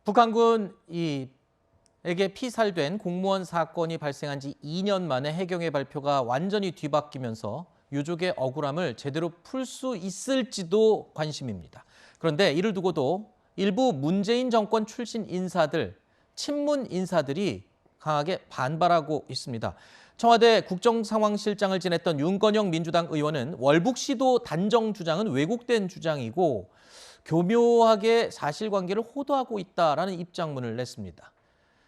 북한군에게 피살된 공무원 사건이 발생한 지 2년 만에 해경의 발표가 완전히 뒤바뀌면서 유족의 억울함을 제대로 풀 수 있을지도 관심입니다. 그런데 이를 두고도 일부 문재인 정권 출신 인사들, 친문 인사들이 강하게 반발하고 있습니다. 청와대 국정상황실장을 지냈던 윤건영 민주당 의원은 월북시도 단정 주장은 왜곡된 주장이고 교묘하게 사실관계를 호도하고 있다라는 입장문을 냈습니다.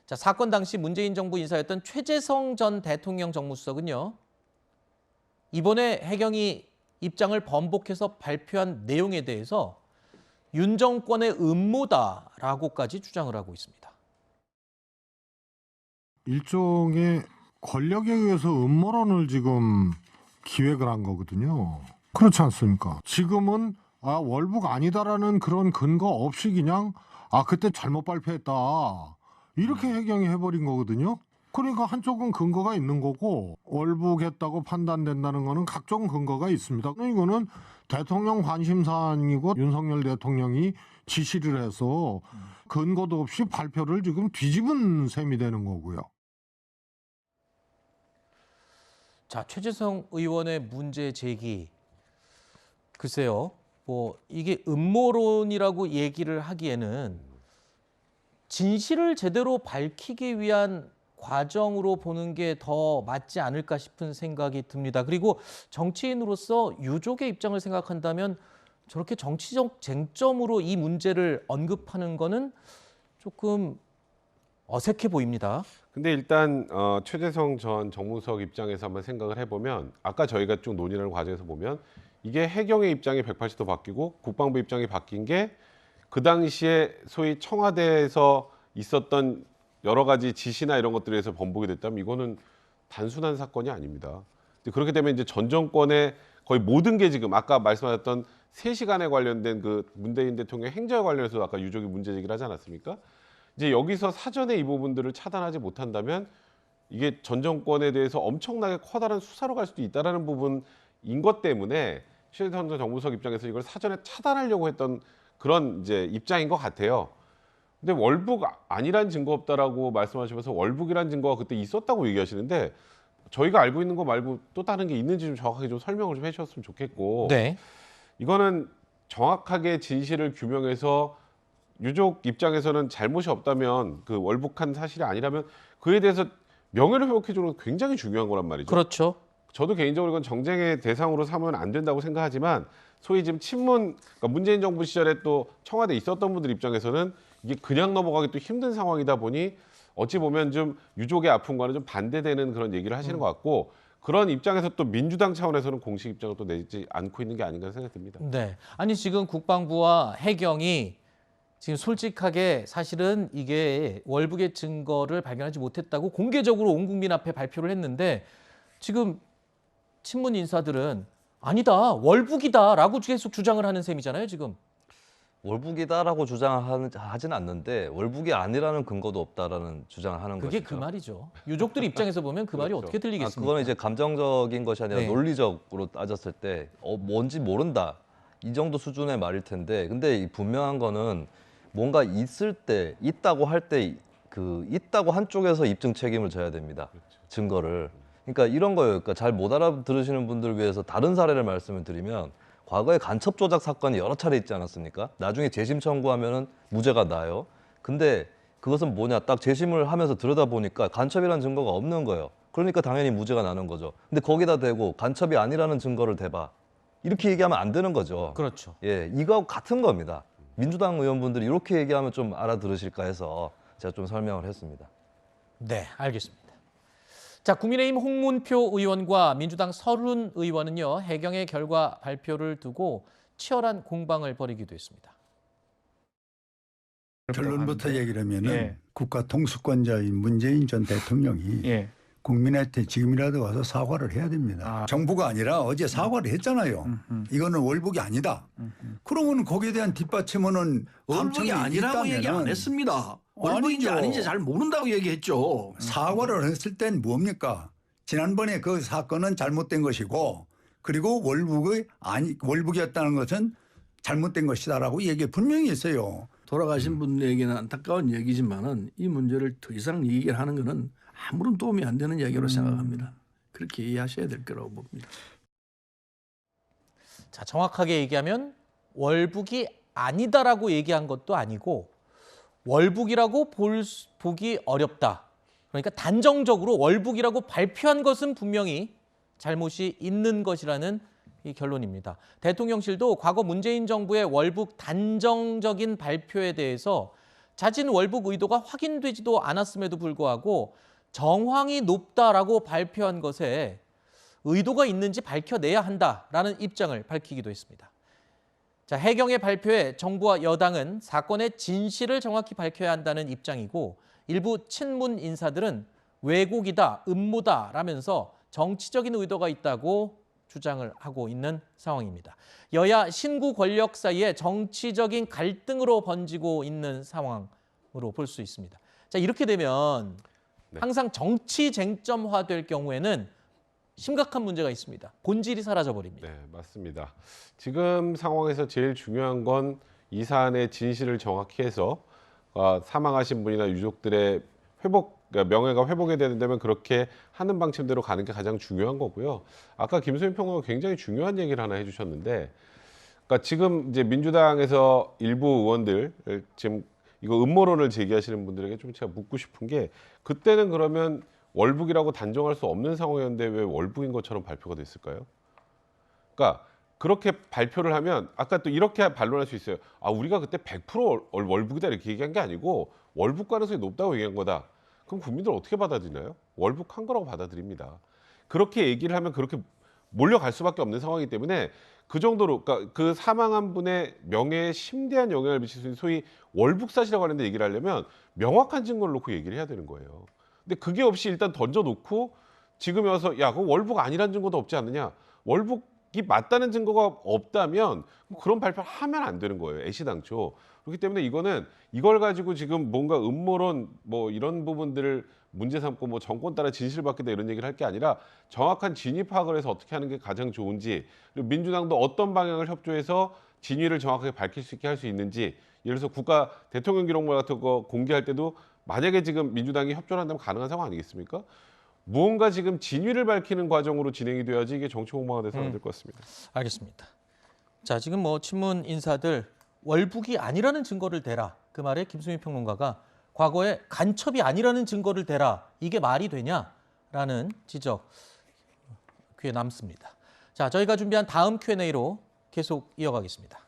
자, 사건 당시 문재인 정부 인사였던 최재성 전 대통령 정무수석은요, 이번에 해경이 입장을 번복해서 발표한 내용에 대해서 윤 정권의 음모다라고까지 주장을 하고 있습니다. 일종의 권력에 의해서 음모론을 지금 기획을 한 거거든요. 그렇지 않습니까? 지금은 월북 아니다라는 그런 근거 없이 그냥 그때 잘못 발표했다 이렇게 해경이 해버린 거거든요. 그러니까 한쪽은 근거가 있는 거고 월북했다고 판단된다는 거는 각종 근거가 있습니다. 이거는 대통령 관심 사안이고 윤석열 대통령이 지시를 해서 근거도 없이 발표를 지금 뒤집은 셈이 되는 거고요. 자, 최재성 의원의 문제 제기. 글쎄요, 이게 음모론이라고 얘기를 하기에는 진실을 제대로 밝히기 위한 과정으로 보는 게 더 맞지 않을까 싶은 생각이 듭니다. 그리고 정치인으로서 유족의 입장을 생각한다면 저렇게 정치적 쟁점으로 이 문제를 언급하는 거는 조금 어색해 보입니다. 근데 일단 최재성 전 정무수석 입장에서 한번 생각을 해보면 아까 저희가 쭉 논의하는 과정에서 보면 이게 해경의 입장이 180도 바뀌고 국방부 입장이 바뀐 게 그 당시에 소위 청와대에서 있었던 여러 가지 지시나 이런 것들에 의해서 번복이 됐다면 이거는 단순한 사건이 아닙니다. 그렇게 되면 이제 전 정권의 거의 모든 게 지금 아까 말씀하셨던 3시간에 관련된 그 문재인 대통령 행적에 관련해서 아까 유족이 문제 제기를 하지 않았습니까? 이제 여기서 사전에 이 부분들을 차단하지 못한다면 이게 전 정권에 대해서 엄청나게 커다란 수사로 갈 수도 있다라는 부분인 것 때문에 최재성 전 정무수석 입장에서 이걸 사전에 차단하려고 했던 그런 이제 입장인 것 같아요. 근데 월북 아니란 증거 없다라고 말씀하시면서 월북이란 증거가 그때 있었다고 얘기하시는데 저희가 알고 있는 거 말고 또 다른 게 있는지 좀 정확하게 좀 설명을 좀 해주셨으면 좋겠고 네. 이거는 정확하게 진실을 규명해서 유족 입장에서는 잘못이 없다면 그 월북한 사실이 아니라면 그에 대해서 명예를 회복해 주는 건 굉장히 중요한 거란 말이죠. 그렇죠. 저도 개인적으로 이건 정쟁의 대상으로 삼으면 안 된다고 생각하지만 소위 지금 친문, 그러니까 문재인 정부 시절에 또 청와대에 있었던 분들 입장에서는 이게 그냥 넘어가기 또 힘든 상황이다 보니 어찌 보면 좀 유족의 아픔과는 좀 반대되는 그런 얘기를 하시는 것 같고 그런 입장에서 또 민주당 차원에서는 공식 입장을 또 내지 않고 있는 게 아닌가 생각이 듭니다. 네. 아니, 지금 국방부와 해경이 지금 솔직하게 사실은 이게 월북의 증거를 발견하지 못했다고 공개적으로 온 국민 앞에 발표를 했는데 지금 친문 인사들은 아니다, 월북이다라고 계속 주장을 하는 셈이잖아요, 지금. 월북이다라고 주장하지는 않는데 월북이 아니라는 근거도 없다라는 주장을 하는 그게 것이죠. 그 말이죠. 유족들 입장에서 보면 그 말이 그렇죠. 어떻게 들리겠습니까? 그거는 이제 감정적인 것이 아니라 네. 논리적으로 따졌을 때 뭔지 모른다 이 정도 수준의 말일 텐데 근데 이 분명한 거는 뭔가 있을 때 있다고 할 때 그 있다고 한쪽에서 입증 책임을 져야 됩니다. 증거를. 그러니까 이런 거예요. 그러니까 잘 못 알아들으시는 분들을 위해서 다른 사례를 말씀을 드리면 과거에 간첩 조작 사건이 여러 차례 있지 않았습니까? 나중에 재심 청구하면은 무죄가 나요. 근데 그것은 뭐냐? 딱 재심을 하면서 들여다보니까 간첩이라는 증거가 없는 거예요. 그러니까 당연히 무죄가 나는 거죠. 근데 거기다 대고 간첩이 아니라는 증거를 대봐. 이렇게 얘기하면 안 되는 거죠. 그렇죠. 예, 이거하고 같은 겁니다. 민주당 의원분들이 이렇게 얘기하면 좀 알아들으실까 해서 제가 좀 설명을 했습니다. 네, 알겠습니다. 자, 국민의힘 홍문표 의원과 민주당 설훈 의원은요, 해경의 결과 발표를 두고 치열한 공방을 벌이기도 했습니다. 결론부터 얘기를 하면은 예. 국가 통수권자인 문재인 전 대통령이 예. 국민한테 지금이라도 와서 사과를 해야 됩니다. 정부가 아니라 어제 사과를 했잖아요. 이거는 월북이 아니다. 그러면 거기에 대한 뒷받침은 월북이 아니라고 얘기 안 했습니다. 월북인지 아니죠. 아닌지 잘 모른다고 얘기했죠. 사과를 했을 땐 뭡니까? 지난번에 그 사건은 잘못된 것이고 그리고 월북이었다는 것은 잘못된 것이다라고 얘기 분명히 했어요. 돌아가신 분에게는 안타까운 얘기지만은 이 문제를 더 이상 얘기를 하는 것은 아무런 도움이 안 되는 얘기로 생각합니다. 그렇게 이해하셔야 될 거라고 봅니다. 자, 정확하게 얘기하면 월북이 아니다라고 얘기한 것도 아니고 월북이라고 보기 어렵다. 그러니까 단정적으로 월북이라고 발표한 것은 분명히 잘못이 있는 것이라는 이 결론입니다. 대통령실도 과거 문재인 정부의 월북 단정적인 발표에 대해서 자진 월북 의도가 확인되지도 않았음에도 불구하고 정황이 높다라고 발표한 것에 의도가 있는지 밝혀내야 한다라는 입장을 밝히기도 했습니다. 자, 해경의 발표에 정부와 여당은 사건의 진실을 정확히 밝혀야 한다는 입장이고 일부 친문 인사들은 왜곡이다, 음모다라면서 정치적인 의도가 있다고 주장을 하고 있는 상황입니다. 여야 신구 권력 사이에 정치적인 갈등으로 번지고 있는 상황으로 볼 수 있습니다. 자, 이렇게 되면 항상 정치 쟁점화될 경우에는 심각한 문제가 있습니다. 본질이 사라져 버립니다. 네, 맞습니다. 지금 상황에서 제일 중요한 건 이 사안의 진실을 정확히 해서 사망하신 분이나 유족들의 그러니까 명예가 회복이 된다면 그렇게 하는 방침대로 가는 게 가장 중요한 거고요. 아까 김소연 평론가 굉장히 중요한 얘기를 하나 해주셨는데, 그러니까 지금 이제 민주당에서 일부 의원들 지금 이거 음모론을 제기하시는 분들에게 좀 제가 묻고 싶은 게, 그때는 그러면 월북이라고 단정할 수 없는 상황이었는데 왜 월북인 것처럼 발표가 됐을까요? 그러니까 그렇게 발표를 하면 아까 또 이렇게 반론할 수 있어요. 아, 우리가 그때 100% 월북이다 이렇게 얘기한 게 아니고 월북 가능성이 높다고 얘기한 거다. 그럼 국민들 어떻게 받아들이나요? 월북한 거라고 받아들입니다. 그렇게 얘기를 하면 그렇게 몰려갈 수밖에 없는 상황이기 때문에 그 정도로, 그러니까 그 사망한 분의 명예에 심대한 영향을 미칠 수 있는 소위 월북 사실에 관련된 얘기를 하려면 명확한 증거를 놓고 얘기를 해야 되는 거예요. 근데 그게 없이 일단 던져놓고 지금에 와서 야, 그거 월북 아니란 증거도 없지 않느냐? 월북이 맞다는 증거가 없다면 그런 발표를 하면 안 되는 거예요. 애시당초. 그렇기 때문에 이거는 이걸 가지고 지금 뭔가 음모론 뭐 이런 부분들을 문제 삼고 뭐 정권 따라 진실을 받겠다 이런 얘기를 할 게 아니라 정확한 진위 파악을 해서 어떻게 하는 게 가장 좋은지, 그리고 민주당도 어떤 방향을 협조해서 진위를 정확하게 밝힐 수 있게 할 수 있는지, 예를 들어서 국가 대통령 기록물 같은 거 공개할 때도 만약에 지금 민주당이 협조를 한다면 가능한 상황 아니겠습니까? 무언가 지금 진위를 밝히는 과정으로 진행이 돼야지 이게 정치 공방화 돼서는 안 될 것 같습니다. 알겠습니다. 자, 지금 뭐 친문 인사들 월북이 아니라는 증거를 대라. 그 말에 김수민 평론가가 과거에 간첩이 아니라는 증거를 대라. 이게 말이 되냐라는 지적 귀에 남습니다. 자, 저희가 준비한 다음 Q&A로 계속 이어가겠습니다.